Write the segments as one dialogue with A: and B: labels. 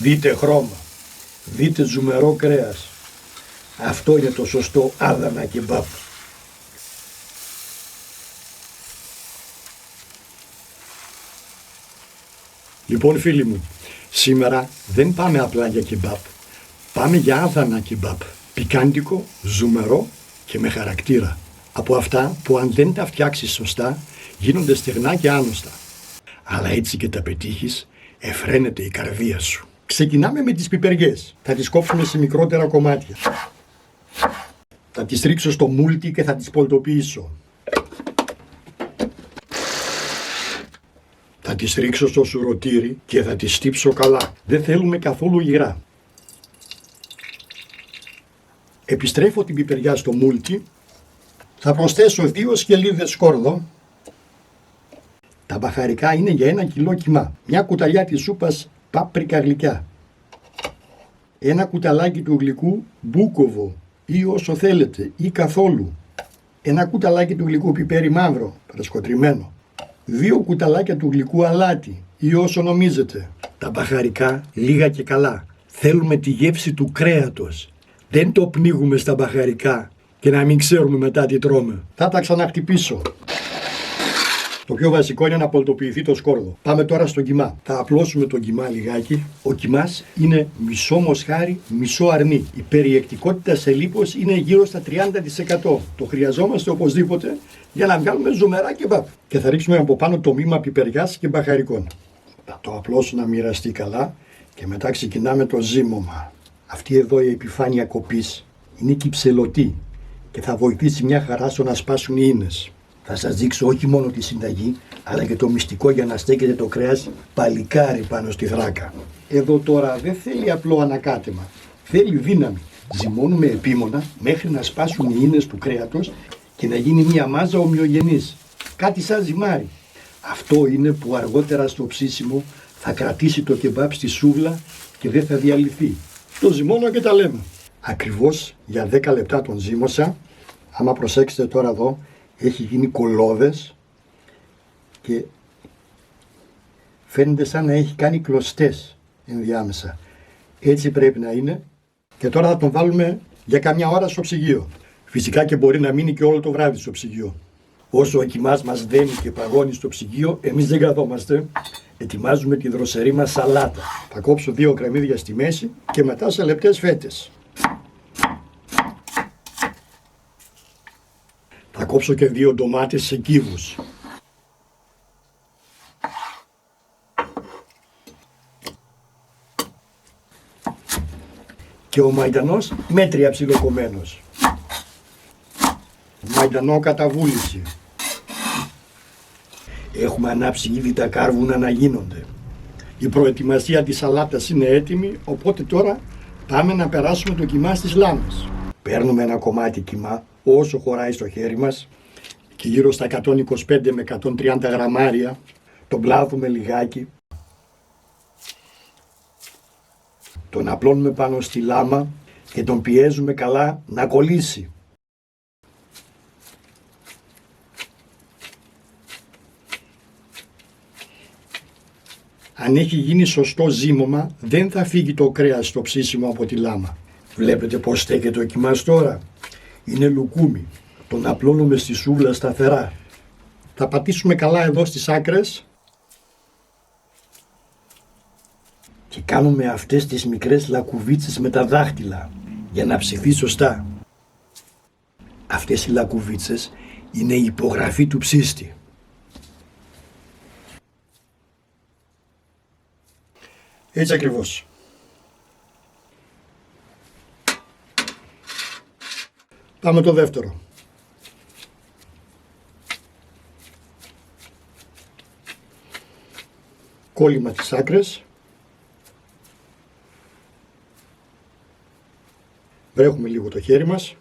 A: δείτε χρώμα, δείτε ζουμερό κρέας. Αυτό είναι το σωστό Άδανα κεμπάπ. Λοιπόν φίλοι μου, σήμερα δεν πάμε απλά για κεμπάπ. Πάμε για Άδανα κεμπάπ. Πικάντικο, ζουμερό και με χαρακτήρα. Από αυτά που αν δεν τα φτιάξεις σωστά, γίνονται στεγνά και άνοστα. Αλλά έτσι και τα πετύχεις, εφραίνεται η καρδία σου. Ξεκινάμε με τις πιπεριές. Θα τις κόψουμε σε μικρότερα κομμάτια. Θα τις ρίξω στο μούλτι και θα τις πολτοποιήσω. Θα τις ρίξω στο σουρωτήρι και θα τις στύψω καλά. Δεν θέλουμε καθόλου υγρά. Επιστρέφω την πιπεριά στο μούλτι. Θα προσθέσω 2 σκελίδες σκόρδο. Τα μπαχαρικά είναι για 1 κιλό κιμά. Μια κουταλιά της σούπας πάπρικα γλυκιά. 1 κουταλάκι του γλυκού μπούκοβο ή όσο θέλετε ή καθόλου. 1 κουταλάκι του γλυκού πιπέρι μαύρο, παρασκοτριμμένο. 2 κουταλάκια του γλυκού αλάτι ή όσο νομίζετε. Τα μπαχαρικά λίγα και καλά. Θέλουμε τη γεύση του κρέατος. Δεν το πνίγουμε στα μπαχαρικά και να μην ξέρουμε μετά τι τρώμε. Θα τα ξαναχτυπήσω. Το πιο βασικό είναι να πολτοποιηθεί το σκόρδο. Πάμε τώρα στο κιμά. Θα απλώσουμε το κιμά λιγάκι. Ο κιμάς είναι μισό μοσχάρι, μισό αρνί. Η περιεκτικότητα σε λίπος είναι γύρω στα 30%. Το χρειαζόμαστε οπωσδήποτε για να βγάλουμε ζουμερά κεμπάπ. Και θα ρίξουμε από πάνω το μείγμα πιπεριάς και μπαχαρικών. Θα το απλώσω να μοιραστεί καλά και μετά ξεκινάμε το ζύμωμα. Αυτή εδώ η επιφάνεια κοπής είναι κυψελωτή και θα βοηθήσει μια χαρά στο να σπάσουν οι ίνες. Θα σας δείξω όχι μόνο τη συνταγή, αλλά και το μυστικό για να στέκεται το κρέας παλικάρι πάνω στη θράκα. Εδώ τώρα δεν θέλει απλό ανακάτεμα, θέλει δύναμη. Ζυμώνουμε επίμονα μέχρι να σπάσουν οι ίνες του κρέατος και να γίνει μια μάζα ομοιογενής. Κάτι σαν ζυμάρι. Αυτό είναι που αργότερα στο ψήσιμο θα κρατήσει το κεμπάπ στη σούβλα και δεν θα διαλυθεί. Το ζυμώνω και τα λέμε. Ακριβώς για 10 λεπτά τον ζύμωσα. Άμα προσέξετε τώρα εδώ, έχει γίνει κολόδες και φαίνεται σαν να έχει κάνει κλωστές ενδιάμεσα. Έτσι πρέπει να είναι. Και τώρα θα τον βάλουμε για καμιά ώρα στο ψυγείο. Φυσικά και μπορεί να μείνει και όλο το βράδυ στο ψυγείο. Όσο ο κιμάς μας δένει και παγώνει στο ψυγείο, εμείς δεν καθόμαστε. Ετοιμάζουμε τη δροσερή μας σαλάτα. Θα κόψω 2 κρεμμύδια στη μέση και μετά σε λεπτές φέτες. Θα κόψω και 2 ντομάτες σε κύβους. Και ο μαϊντανός μέτρια ψιλοκομμένος. Μαϊντανό κατά βούληση. Έχουμε ανάψει ήδη τα κάρβουνα να γίνονται. Η προετοιμασία της σαλάτας είναι έτοιμη, οπότε τώρα πάμε να περάσουμε το κιμά στις λάμες. Παίρνουμε ένα κομμάτι κιμά όσο χωράει στο χέρι μας και γύρω στα 125 με 130 γραμμάρια, τον πλάθουμε λιγάκι. Τον απλώνουμε πάνω στη λάμα και τον πιέζουμε καλά να κολλήσει. Αν έχει γίνει σωστό ζύμωμα, δεν θα φύγει το κρέας στο ψήσιμο από τη λάμα. Βλέπετε πως στέκεται ο κιμάς τώρα. Είναι λουκούμι. Τον απλώνουμε στη σούβλα σταθερά. Θα πατήσουμε καλά εδώ στις άκρες και κάνουμε αυτές τις μικρές λακκουβίτσες με τα δάχτυλα για να ψηθεί σωστά. Αυτές οι λακκουβίτσες είναι η υπογραφή του ψήστη. Έτσι ακριβώς. Πάμε το δεύτερο. Κόλλημα στις άκρες. Βρέχουμε λίγο το χέρι μας.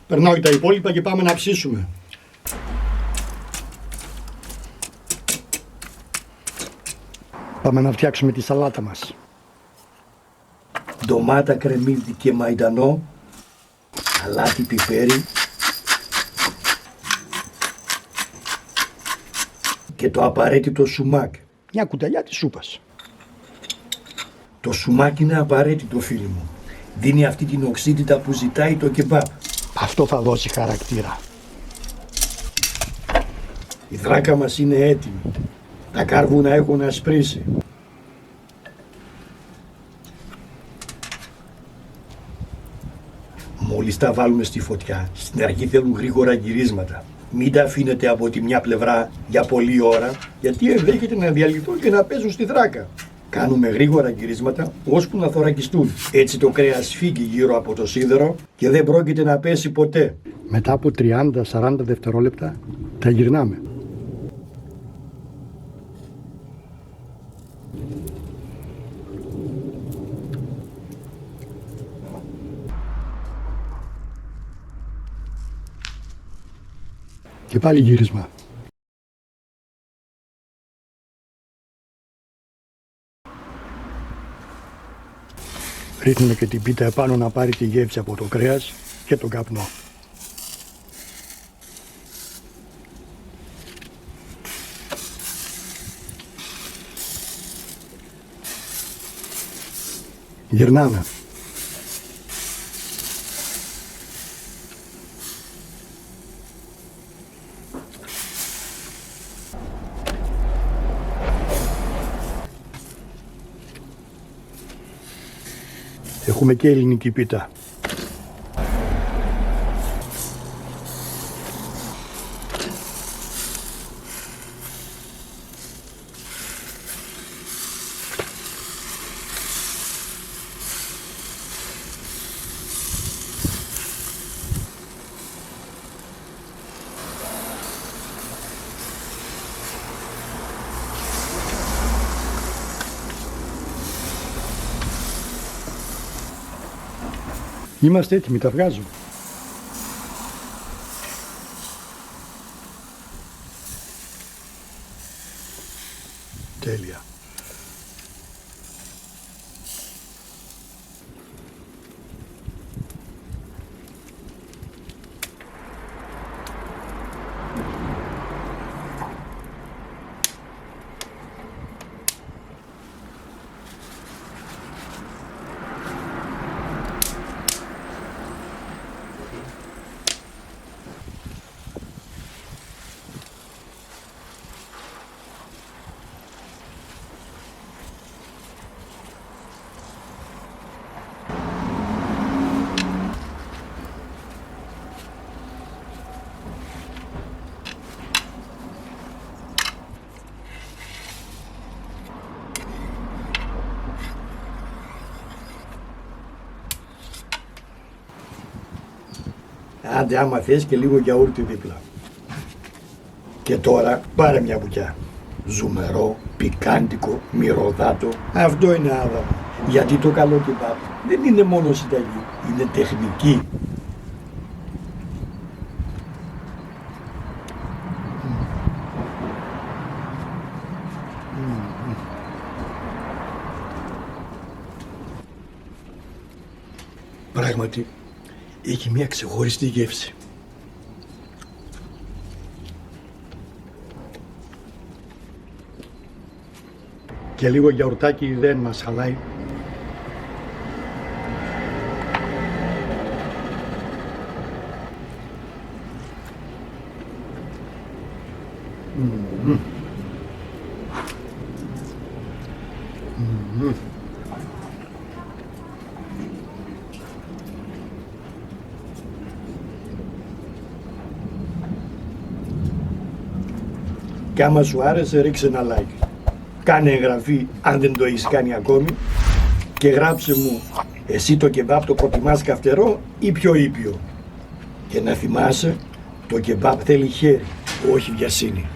A: Περνάω τα υπόλοιπα και πάμε να ψήσουμε. Πάμε να φτιάξουμε τη σαλάτα μας. ντομάτα, κρεμμύδι και μαϊντανό, αλάτι, πιπέρι και το απαραίτητο σουμάκ. Μια κουταλιά της σούπας. Το σουμάκ είναι απαραίτητο, φίλοι μου. Δίνει αυτή την οξύτητα που ζητάει το κεμπάπ. Αυτό θα δώσει χαρακτήρα. Η δράκα μας είναι έτοιμη. Τα κάρβουνα έχουν ασπρίσει. Μόλις τα βάλουμε στη φωτιά, στην αρχή θέλουν γρήγορα γυρίσματα. Μην τα αφήνετε από τη μια πλευρά για πολλή ώρα, γιατί ενδέχεται να διαλυθούν και να πέσουν στη δράκα. Κάνουμε γρήγορα γυρίσματα, ώσπου να θωρακιστούν. Έτσι το κρέας φύγει γύρω από το σίδερο και δεν πρόκειται να πέσει ποτέ. Μετά από 30-40 δευτερόλεπτα τα γυρνάμε. Και πάλι γύρισμα. Ρίχνουμε και την πίτα επάνω να πάρει τη γεύση από το κρέας και τον καπνό. Γυρνάμε. Έχουμε και ελληνική πίτα. Είμαστε έτοιμοι, τα βγάζω. Τέλεια. Άντε άμα θες και λίγο γιαούρτι δίπλα. Και τώρα πάρε μια μπουκιά. Ζουμερό, πικάντικο, μυρωδάτο. Αυτό είναι άδαμο. Γιατί το καλό κεμπάπ δεν είναι μόνο συνταγή, είναι τεχνική. Πράγματι, έχει μια ξεχωριστή γεύση. Και λίγο γιαουρτάκι δεν μας χαλάει. Και άμα σου άρεσε ρίξε ένα like. Κάνε εγγραφή αν δεν το έχεις κάνει ακόμη και γράψε μου εσύ το κεμπάπ το προτιμάς καυτερό ή πιο ήπιο. Και να θυμάσαι, το κεμπάπ θέλει χέρι, όχι βιασύνη.